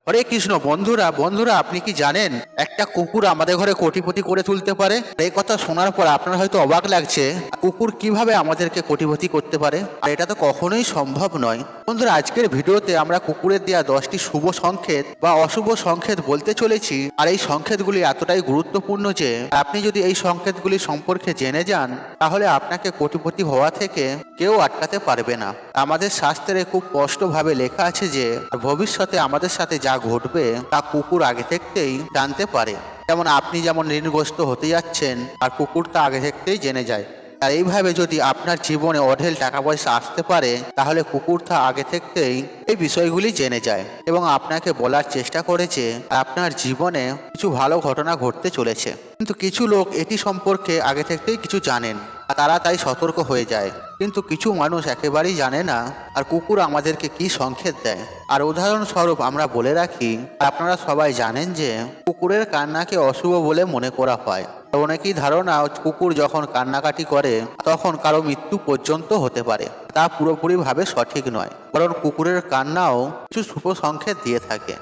হরে কৃষ্ণ। বন্ধুরা বন্ধুরা আপনি কি জানেন একটা কুকুর আমাদের ঘরে কোটিপতি করে তুলতে পারে? এই কথা শোনার পর আপনার হয়তো অবাক লাগছে, কুকুর কিভাবে আমাদেরকে কোটিপতি করতে পারে? আর এটা তো কখনোই সম্ভব নয়। বন্ধুরা আজকের ভিডিওতে আমরা কুকুরের দেওয়া 10টি শুভ সংকেত বা অশুভ সংকেত বলতে চলেছি। আর এই সংকেতগুলি এতটাই গুরুত্বপূর্ণ যে আপনি যদি এই সংকেতগুলি সম্পর্কে জেনে যান তাহলে আপনাকে কোটিপতি হওয়া থেকে কেউ আটকাতে পারবে না। আমাদের শাস্ত্রে খুব স্পষ্টভাবে লেখা আছে যে ভবিষ্যতে আমাদের সাথে যা ঘটবে তা কুকুর আগে থেকেই জানতে পারে। যেমন আপনি যেমন ঋণগ্রস্ত হতে যাচ্ছেন আর কুকুর তা আগে থেকেই জেনে যায়। আর এইভাবে যদি আপনার জীবনে অঢেল টাকা পয়সা আসতে পারে তাহলে কুকুর তা আগে থেকেই এই বিষয়গুলি জেনে যায় এবং আপনাকে বলার চেষ্টা করে যে আপনার জীবনে কিছু ভালো ঘটনা ঘটতে চলেছে। কিন্তু কিছু লোক এটি সম্পর্কে আগে থেকেই কিছু জানেন আর তারা তাই সতর্ক হয়ে যায়, কিন্তু কিছু মানুষ একেবারেই জানে না আর কুকুর আমাদেরকে কি সংকেত দেয়। আর উদাহরণস্বরূপ আমরা বলে রাখি, আপনারা সবাই জানেন যে কুকুরের কান্নাকে অশুভ বলে মনে করা হয়। অনেকেই ধারণা কুকুর যখন কান্নাকাটি করে তখন কারো মৃত্যু পর্যন্ত হতে পারে। তা পুরোপুরিভাবে সঠিক নয়, কারণ কুকুরের কান্নাও কিছু শুভ সংকেত দিয়ে থাকে।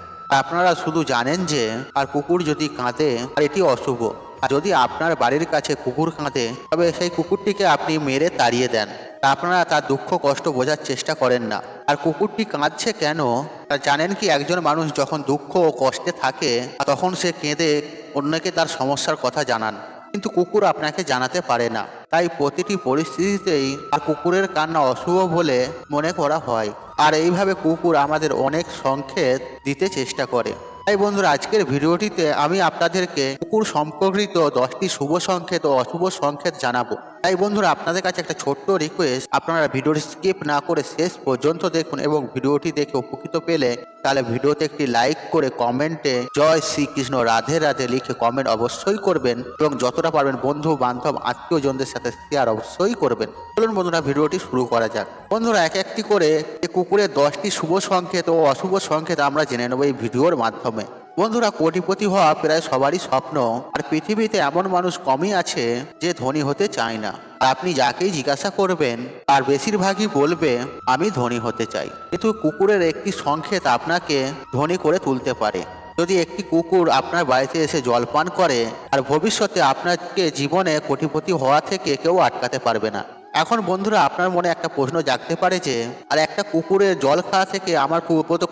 আপনারা শুধু জানেন যে আর কুকুর যদি কাঁদে আর এটি অশুভ। আর যদি আপনার বাড়ির কাছে কুকুর কাঁদে তবে সেই কুকুরটিকে আপনি মেরে তাড়িয়ে দেন। আপনারা তার দুঃখ কষ্ট বোঝার চেষ্টা করেন না। আর কুকুরটি কাঁদছে কেন তা জানেন কি? একজন মানুষ যখন দুঃখ ও কষ্টে থাকে তখন সে কেঁদে অন্যকে তার সমস্যার কথা জানান, কিন্তু কুকুর আপনাকে জানাতে পারে না। তাই প্রতিটি পরিস্থিতিতেই আর কুকুরের কান্না অশুভ বলে মনে করা হয়। আর এইভাবে কুকুর আমাদের অনেক সংকেত দিতে চেষ্টা করে। তাই বন্ধুরা আজকের ভিডিওটিতে আমি আপনাদেরকে কুকুর সম্পর্কিত 10টি শুভ সংকেত ও অশুভ সংকেত জানাবো। তাই বন্ধুরা আপনাদের কাছে একটা ছোট্ট রিকোয়েস্ট, আপনারা ভিডিওটি স্কিপ না করে শেষ পর্যন্ত দেখুন এবং ভিডিওটি দেখে উপকৃত পেলে তাহলে ভিডিওতে একটি লাইক করে কমেন্টে জয় শ্রীকৃষ্ণ রাধে রাধে লিখে কমেন্ট অবশ্যই করবেন এবং যতটা পারবেন বন্ধু বান্ধব আত্মীয়জনদের সাথে শেয়ার অবশ্যই করবেন। চলুন বন্ধুরা ভিডিওটি শুরু করা যাক। বন্ধুরা এক একটি করে কুকুরের 10টি শুভ সংকেত ও অশুভ সংকেত আমরা জেনে নেব এই ভিডিওর মাধ্যমে। বন্ধুরা কোটিপতি হওয়া প্রায় সবারই স্বপ্ন, আর পৃথিবীতে এমন মানুষ কমই আছে যে ধনী হতে চায় না। আপনি যাকেই জিজ্ঞাসা করবেন আর বেশিরভাগই বলবে আমি ধনী হতে চাই। কিন্তু কুকুরের একটি সংকেত আপনাকে ধনী করে তুলতে পারে। যদি একটি কুকুর আপনার বাড়িতে এসে জল পান করে আর ভবিষ্যতে আপনাকে জীবনে কোটিপতি হওয়া থেকে কেউ আটকাতে পারবে না। এখন বন্ধুরা আপনার মনে একটা প্রশ্ন জাগতে পারে যে আর একটা কুকুরের জল খাওয়া থেকে আমার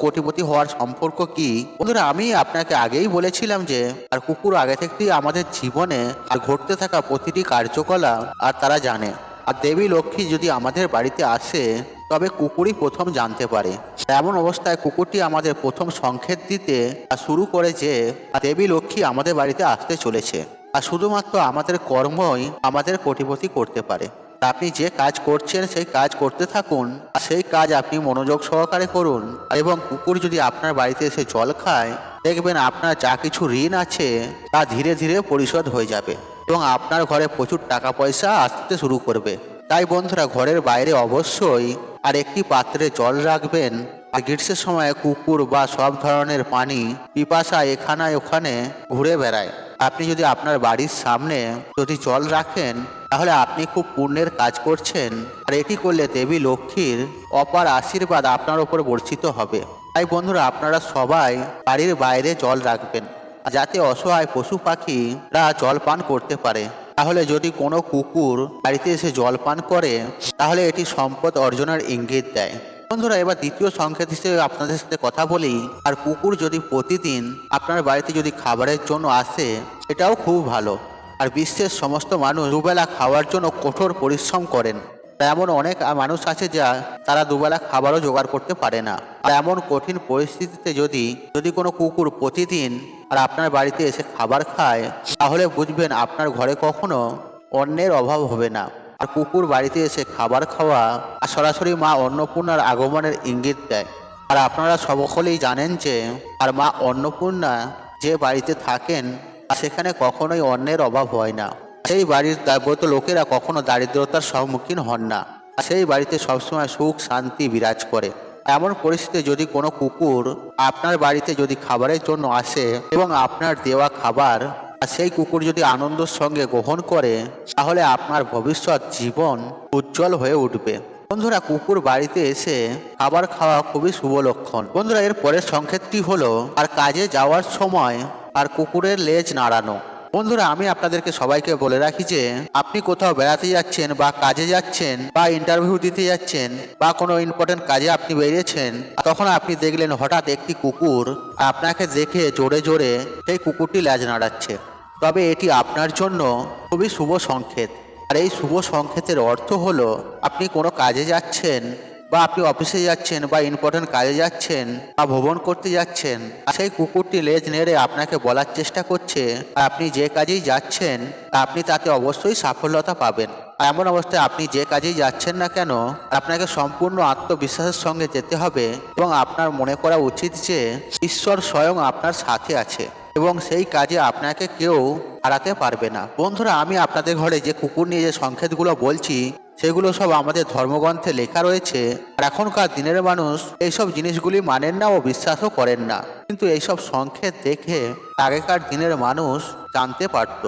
কোটিপতি হওয়ার সম্পর্ক কি? বন্ধুরা আমি আপনাকে আগেই বলেছিলাম যে আর কুকুর আগে থেকেই আমাদের জীবনে আর ঘটতে থাকা প্রতিটি কার্যকলাপ আর তারা জানে। আর দেবী লক্ষ্মী যদি আমাদের বাড়িতে আসে তবে কুকুরই প্রথম জানতে পারে। এমন অবস্থায় কুকুরটি আমাদের প্রথম সংকেত দিতে শুরু করে যে দেবী লক্ষ্মী আমাদের বাড়িতে আসতে চলেছে। আর শুধুমাত্র আমাদের কর্মই আমাদের কোটিপতি করতে পারে। আপনি যে কাজ করছেন সেই কাজ করতে থাকুন, সেই কাজ আপনি মনোযোগ সহকারে করুন এবং কুকুর যদি আপনার বাড়িতে এসে জল খায় দেখবেন আপনার যা কিছু ঋণ আছে তা ধীরে ধীরে পরিশোধ হয়ে যাবে এবং আপনার ঘরে প্রচুর টাকা পয়সা আসতে শুরু করবে। তাই বন্ধুরা ঘরের বাইরে অবশ্যই আর একটি পাত্রে জল রাখবেন। আর গ্রীষ্মের সময় কুকুর বা সব ধরনের পানি পিপাসা এখানে ওখানে ঘুরে বেড়ায়। আপনি যদি আপনার বাড়ির সামনে যদি জল রাখেন তাহলে আপনি খুব পুণ্যের কাজ করছেন। আর এটি করলে দেবী লক্ষ্মীর অপার আশীর্বাদ আপনার উপর বর্ষিত হবে। তাই বন্ধুরা আপনারা সবাই বাড়ির বাইরে জল রাখবেন যাতে অসহায় পশু পাখিরা জল পান করতে পারে। তাহলে যদি কোনো কুকুর বাড়িতে এসে জল পান করে তাহলে এটি সম্পদ অর্জনের ইঙ্গিত দেয়। বন্ধুরা এবার দ্বিতীয় সংকেত হিসেবে আপনাদের সাথে কথা বলি। আর কুকুর যদি প্রতিদিন আপনার বাড়িতে যদি খাবারের জন্য আসে এটাও খুব ভালো। আর বিশ্বের সমস্ত মানুষ দুবেলা খাওয়ার জন্য কঠোর পরিশ্রম করেন। এমন অনেক মানুষ আছে যা তারা দুবেলা খাবারও জোগাড় করতে পারে না। আর এমন কঠিন পরিস্থিতিতে যদি যদি কোনো কুকুর প্রতিদিন আর আপনার বাড়িতে এসে খাবার খায় তাহলে বুঝবেন আপনার ঘরে কখনো অন্নের অভাব হবে না। আর কুকুর বাড়িতে এসে খাবার খাওয়া আর সরাসরি মা অন্নপূর্ণার আগমনের ইঙ্গিত দেয়। আর আপনারা সকলেই জানেন যে আর মা অন্নপূর্ণা যে বাড়িতে থাকেন সেখানে কখনোই অন্নের অভাব হয় না। সেই বাড়ির ব্রত লোকেরা কখনো দারিদ্রতার সম্মুখীন হন না। সেই বাড়িতে সবসময় সুখ শান্তি বিরাজ করে। এমন পরিস্থিতিতে যদি কোনো কুকুর আপনার বাড়িতে যদি খাবারের জন্য আসে এবং আপনার দেওয়া খাবার সেই কুকুর যদি আনন্দের সঙ্গে গ্রহণ করে তাহলে আপনার ভবিষ্যৎ জীবন উজ্জ্বল হয়ে উঠবে। বন্ধুরা, কুকুর বাড়িতে এসে খাবার খাওয়া খুবই শুভ লক্ষণ। বন্ধুরা, এর পরের সংকেতটি হলো আর কাজে যাওয়ার সময় আর কুকুরের লেজ নাড়ানো। বন্ধুরা, আমি আপনাদেরকে সবাইকে বলে রাখি যে আপনি কোথাও বেড়াতে যাচ্ছেন বা কাজে যাচ্ছেন বা ইন্টারভিউ দিতে যাচ্ছেন বা কোনো ইম্পর্টেন্ট কাজে আপনি বেরিয়েছেন, তখন আপনি দেখলেন হঠাৎ একটি কুকুর আপনাকে দেখে জোরে জোরে সেই কুকুরটি লেজ নাড়াচ্ছে, তবে এটি আপনার জন্য খুবই শুভ সংকেত। আর এই শুভ সংকেতের অর্থ হলো আপনি কোনো কাজে যাচ্ছেন বা আপনি অফিসে যাচ্ছেন বা ইম্পর্টেন্ট কাজে যাচ্ছেন বা ভ্রমণ করতে যাচ্ছেন, আর সেই কুকুরটি লেজ নেড়ে আপনাকে বলার চেষ্টা করছে আপনি যে কাজেই যাচ্ছেন আপনি তাতে অবশ্যই সাফল্যতা পাবেন। এমন অবস্থায় আপনি যে কাজেই যাচ্ছেন না কেন আপনাকে সম্পূর্ণ আত্মবিশ্বাসের সঙ্গে যেতে হবে এবং আপনার মনে করা উচিত যে ঈশ্বর স্বয়ং আপনার সাথে আছে এবং সেই কাজে আপনাকে কেউ হারাতে পারবে না। বন্ধুরা, আমি আপনাদের ঘরে যে কুকুর নিয়ে যে সংকেতগুলো বলছি সেগুলো সব আমাদের ধর্মগ্রন্থে লেখা রয়েছে। আর এখনকার দিনের মানুষ এইসব জিনিসগুলি মানেন না ও বিশ্বাসও করেন না, কিন্তু এইসব সংকেত দেখে আগেকার দিনের মানুষ জানতে পারত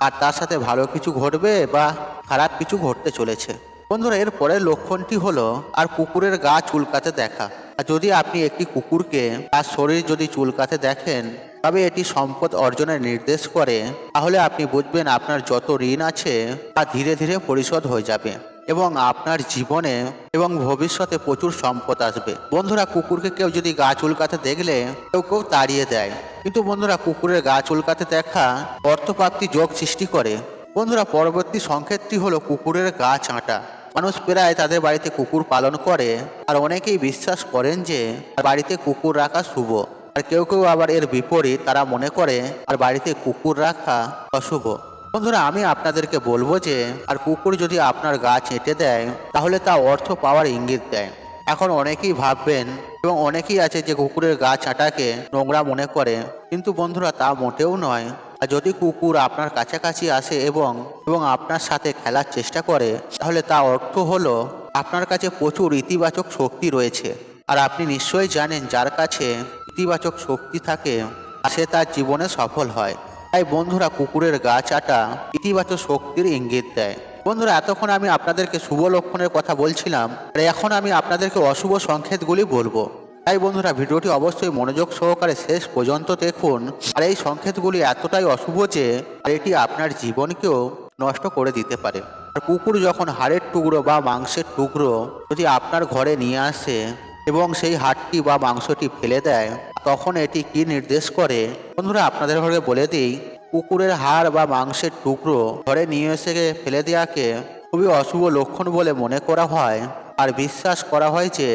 আর তার সাথে ভালো কিছু ঘটবে বা খারাপ কিছু ঘটতে চলেছে। বন্ধুরা, এর পরের লক্ষণটি হলো আর কুকুরের গা চুলকাতে দেখা। আর যদি আপনি একটি কুকুরকে তার শরীর যদি চুলকাতে দেখেন তবে এটি সম্পদ অর্জনের নির্দেশ করে, তাহলে আপনি বুঝবেন আপনার যত ঋণ আছে তা ধীরে ধীরে পরিশোধ হয়ে যাবে এবং আপনার জীবনে এবং ভবিষ্যতে প্রচুর সম্পদ আসবে। বন্ধুরা, কুকুরকে কেউ যদি গা চুলকাতে দেখলে কেউ কেউ তাড়িয়ে দেয়, কিন্তু বন্ধুরা কুকুরের গা চুলকাতে দেখা অর্থপ্রাপ্তি যোগ সৃষ্টি করে। বন্ধুরা, পরবর্তী সংকেতটি হলো কুকুরের গা চাঁটা। মানুষ প্রায় তাদের বাড়িতে কুকুর পালন করে আর অনেকেই বিশ্বাস করেন যে বাড়িতে কুকুর রাখা শুভ, আর কেউ কেউ আবার এর বিপরীত, তারা মনে করে আর বাড়িতে কুকুর রাখা অশুভ। বন্ধুরা, আমি আপনাদেরকে বলবো যে আর কুকুর যদি আপনার গা চেটে দেয় তাহলে তা অর্থ পাওয়ার ইঙ্গিত দেয়। এখন অনেকেই ভাববেন এবং অনেকেই আছে যে কুকুরের গা চাটাকে নোংরা মনে করে, কিন্তু বন্ধুরা তা মোটেও নয়। আর যদি কুকুর আপনার কাছাকাছি আসে এবং আপনার সাথে খেলার চেষ্টা করে তাহলে তা অর্থ হলো আপনার কাছে প্রচুর ইতিবাচক শক্তি রয়েছে। আর আপনি নিশ্চয়ই জানেন যার কাছে ইতিবাচক শক্তি থাকে সে তার জীবনে সফল হয়। তাই বন্ধুরা, কুকুরের গা চাটা ইতিবাচক শক্তির ইঙ্গিত দেয়। বন্ধুরা, এতক্ষণ আমি আপনাদেরকে শুভ লক্ষণের কথা বলছিলাম আর এখন আমি আপনাদেরকে অশুভ সংকেতগুলি বলবো। তাই বন্ধুরা, ভিডিওটি অবশ্যই মনোযোগ সহকারে শেষ পর্যন্ত দেখুন। আর এই সংকেতগুলি এতটাই অশুভ যে এটি আপনার জীবনকেও নষ্ট করে দিতে পারে। আর কুকুর যখন হাড়ের টুকরো বা মাংসের টুকরো যদি আপনার ঘরে নিয়ে আসে এবং সেই হাড়টি বা মাংসটি ফেলে দেয়, তখন এটি কি নির্দেশ করে? বন্ধুরা, আপনাদের ঘরে বলে দিই, কুকুরের হাড় বা মাংসের টুকরো ঘরে নিয়ে এসে ফেলে দেওয়াকে খুবই অশুভ লক্ষণ বলে মনে করা হয়। আর বিশ্বাস করা হয় যে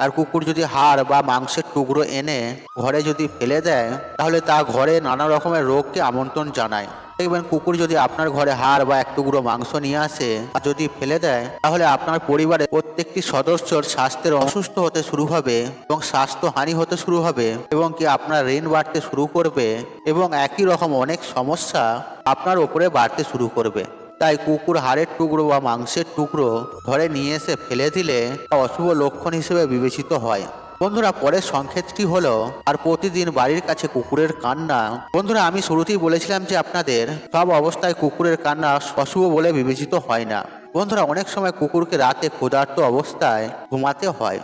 আর কুকুর যদি হাড় বা মাংসের টুকরো এনে ঘরে যদি ফেলে দেয় তাহলে তা ঘরে নানা রকমের রোগকে আমন্ত্রণ জানায়। দেখবেন কুকুর যদি আপনার ঘরে হাড় বা এক টুকরো মাংস নিয়ে আসে আর যদি ফেলে দেয় তাহলে আপনার পরিবারের প্রত্যেকটি সদস্যর স্বাস্থ্যের অসুস্থ হতে শুরু হবে এবং স্বাস্থ্যহানি হতে শুরু হবে এবং কি আপনার ঋণ বাড়তে শুরু করবে এবং একই রকম অনেক সমস্যা আপনার ওপরে বাড়তে শুরু করবে। তাই কুকুর হাড়ের টুকরো বা মাংসের টুকরো ঘরে নিয়ে এসে ফেলে দিলে তা অশুভ লক্ষণ হিসেবে বিবেচিত হয়। বন্ধুরা, পরের সংকেতটি হলো আর প্রতিদিন বাড়ির কাছে কুকুরের কান্না। বন্ধুরা, আমি শুরুতেই বলেছিলাম যে আপনাদের সব অবস্থায় কুকুরের কান্না অশুভ বলে বিবেচিত হয় না। বন্ধুরা, অনেক সময় কুকুরকে রাতে ক্ষুধার্ত অবস্থায় ঘুমাতে হয়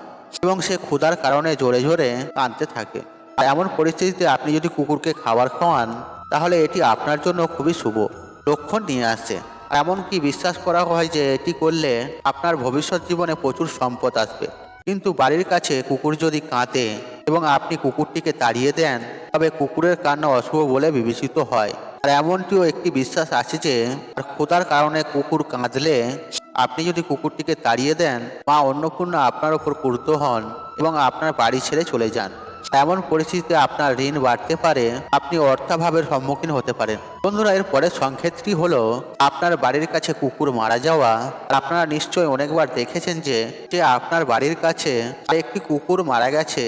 এবং সে ক্ষুধার কারণে জোরে জোরে কাঁদতে থাকে। আর এমন পরিস্থিতিতে আপনি যদি কুকুরকে খাবার খাওয়ান তাহলে এটি আপনার জন্য খুবই শুভ লক্ষণ নিয়ে আসে। এমনকি বিশ্বাস করা হয় যে এটি করলে আপনার ভবিষ্যৎ জীবনে প্রচুর সম্পদ আসবে। কিন্তু বাড়ির কাছে কুকুর যদি কাঁদে এবং আপনি কুকুরটিকে তাড়িয়ে দেন তবে কুকুরের কান্না অশুভ বলে বিবেচিত হয়। আর এমনটিও একটি বিশ্বাস আছে যে ক্ষুধার কারণে কুকুর কাঁদলে আপনি যদি কুকুরটিকে তাড়িয়ে দেন মা অন্নপূর্ণা আপনার উপর ক্রুদ্ধ হন এবং আপনার বাড়ি ছেড়ে চলে যান। এমন পরিস্থিতিতে আপনার ঋণ বাড়তে পারে, আপনি অর্থাভাবের সম্মুখীন হতে পারেন। বন্ধুরা, এর পরের সংকেতটি হলো আপনার বাড়ির কাছে কুকুর মারা যাওয়া। আপনারা নিশ্চয়ই অনেকবার দেখেছেন যে আপনার বাড়ির কাছে একটি কুকুর মারা গেছে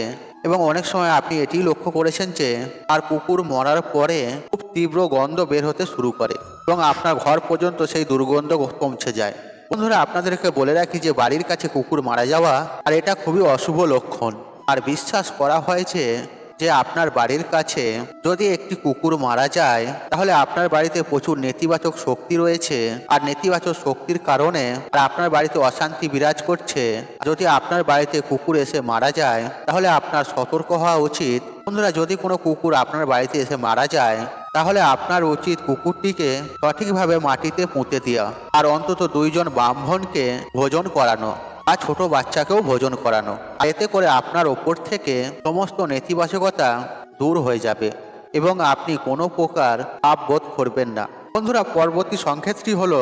এবং অনেক সময় আপনি এটি লক্ষ্য করেছেন যে আর কুকুর মরার পরে খুব তীব্র গন্ধ বের হতে শুরু করে এবং আপনার ঘর পর্যন্ত সেই দুর্গন্ধ পৌঁছে যায়। বন্ধুরা, আপনাদেরকে বলে রাখি যে বাড়ির কাছে কুকুর মারা যাওয়া আর এটা খুবই অশুভ লক্ষণ। আর বিশ্বাস করা হয় যে যে আপনার বাড়ির কাছে যদি একটি কুকুর মারা যায় তাহলে আপনার বাড়িতে প্রচুর নেতিবাচক শক্তি রয়েছে, আর নেতিবাচক শক্তির কারণে আর আপনার বাড়িতে অশান্তি বিরাজ করছে। যদি আপনার বাড়িতে কুকুর এসে মারা যায় তাহলে আপনার সতর্ক হওয়া উচিত। বন্ধুরা, যদি কোনো কুকুর আপনার বাড়িতে এসে মারা যায় তাহলে আপনার উচিত কুকুরটিকে সঠিকভাবে মাটিতে পুঁতে দেওয়া, আর অন্তত 2 জন ব্রাহ্মণকে ভোজন করানো আর ছোট বাচ্চাকেও ভোজন করানো। এতে করে আপনার ওপর থেকে সমস্ত নেতিবাচকতা দূর হয়ে যাবে এবং আপনি কোনো প্রকার পাপ বোধ করবেন না। বন্ধুরা, পরবর্তী সংকেতটি হলো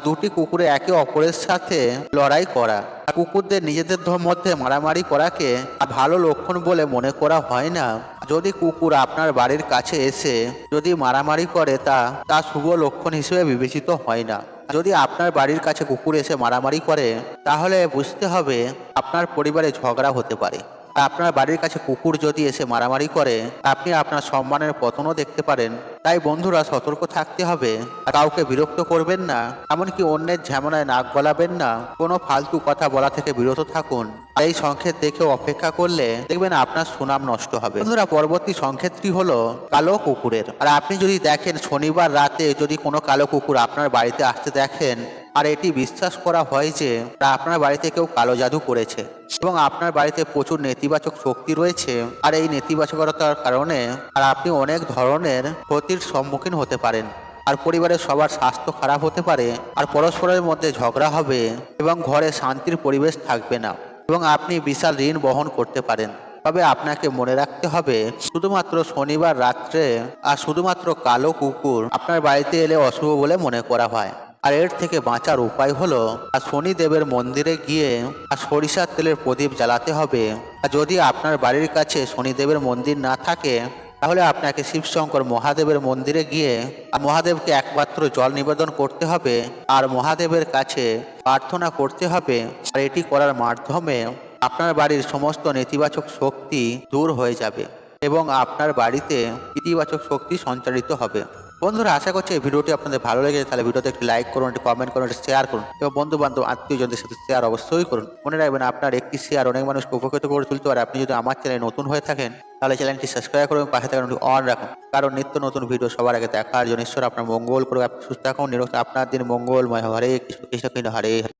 দুটি কুকুরে একে অপরের সাথে লড়াই করা। কুকুরদের নিজেদের মধ্যে মারামারি করাকে ভালো লক্ষণ বলে মনে করা হয় না। যদি কুকুর আপনার বাড়ির কাছে এসে যদি মারামারি করে তা শুভ লক্ষণ হিসেবে বিবেচিত হয় না। যদি আপনার বাড়ির কাছে কুকুর এসে মারামারি করে তাহলে বুঝতে হবে আপনার পরিবারে ঝগড়া হতে পারে। আপনার বাড়ির কাছে কুকুর যদি এসে মারামারি করে আপনি আপনার সম্মানের পতনও দেখতে পারেন। তাই বন্ধুরা, সতর্ক থাকতে হবে, কাউকে বিরক্ত করবেন না, এমনকি অন্যের ঝামেলায় নাক গলাবেন না, কোনো ফালতু কথা বলা থেকে বিরত থাকুন। এই সংকেত দেখে অপেক্ষা করলে দেখবেন আপনার সুনাম নষ্ট হবে। বন্ধুরা, পরবর্তী সংকেতটি হলো কালো কুকুরের। আর আপনি যদি দেখেন শনিবার রাতে যদি কোনো কালো কুকুর আপনার বাড়িতে আসতে দেখেন, আর এটি বিশ্বাস করা হয় যে আপনার বাড়িতে কেউ কালো জাদু করেছে এবং আপনার বাড়িতে প্রচুর নেতিবাচক শক্তি রয়েছে, আর এই নেতিবাচকতার কারণে আর আপনি অনেক ধরনের ক্ষতির সম্মুখীন হতে পারেন, আর পরিবারের সবার স্বাস্থ্য খারাপ হতে পারে, আর পরস্পরের মধ্যে ঝগড়া হবে এবং ঘরে শান্তির পরিবেশ থাকবে না এবং আপনি বিশাল ঋণ বহন করতে পারেন। তবে আপনাকে মনে রাখতে হবে, শুধুমাত্র শনিবার রাত্রে আর শুধুমাত্র কালো কুকুর আপনার বাড়িতে এলে অশুভ বলে মনে করা হয়। আর এর থেকে বাঁচার উপায় হলো শনিদেবের মন্দিরে গিয়ে সরিষার তেলের প্রদীপ জ্বালাতে হবে। আর যদি আপনার বাড়ির কাছে শনিদেবের মন্দির না থাকে তাহলে আপনাকে শিবশঙ্কর মহাদেবের মন্দিরে গিয়ে মহাদেবকে একমাত্র জল নিবেদন করতে হবে আর মহাদেবের কাছে প্রার্থনা করতে হবে। আর এটি করার মাধ্যমে আপনার বাড়ির সমস্ত নেতিবাচক শক্তি দূর হয়ে যাবে এবং আপনার বাড়িতে ইতিবাচক শক্তি সঞ্চারিত হবে। বন্ধুরা, আশা করছি এই ভিডিওটি আপনাদের ভালো লেগেছে। তাহলে ভিডিওতে একটি লাইক করুন, একটি কমেন্ট করুন, একটি শেয়ার করুন এবং বন্ধু বান্ধব আত্মীয়জনদের সাথে শেয়ার অবশ্যই করুন। মনে রাখবেন, আপনার একটি শেয়ার অনেক মানুষকে উপকৃত করে তুলতে পারে। আপনি যদি আমার চ্যানেলে নতুন হয়ে থাকেন তাহলে চ্যানেলটি সাবস্ক্রাইব করুন, পাশে থাকা নোটিফিকেশনটি অন রাখুন, কারণ নিত্য নতুন ভিডিও সবার আগে দেখার জন্য। ঈশ্বর আপনার মঙ্গল করুক, আপনি সুস্থ থাকুন, নিরোগ আপনার দিন মঙ্গলময়। হরে কৃষ্ণ কৃষ্ণ কৃষ্ণ হরে হরে।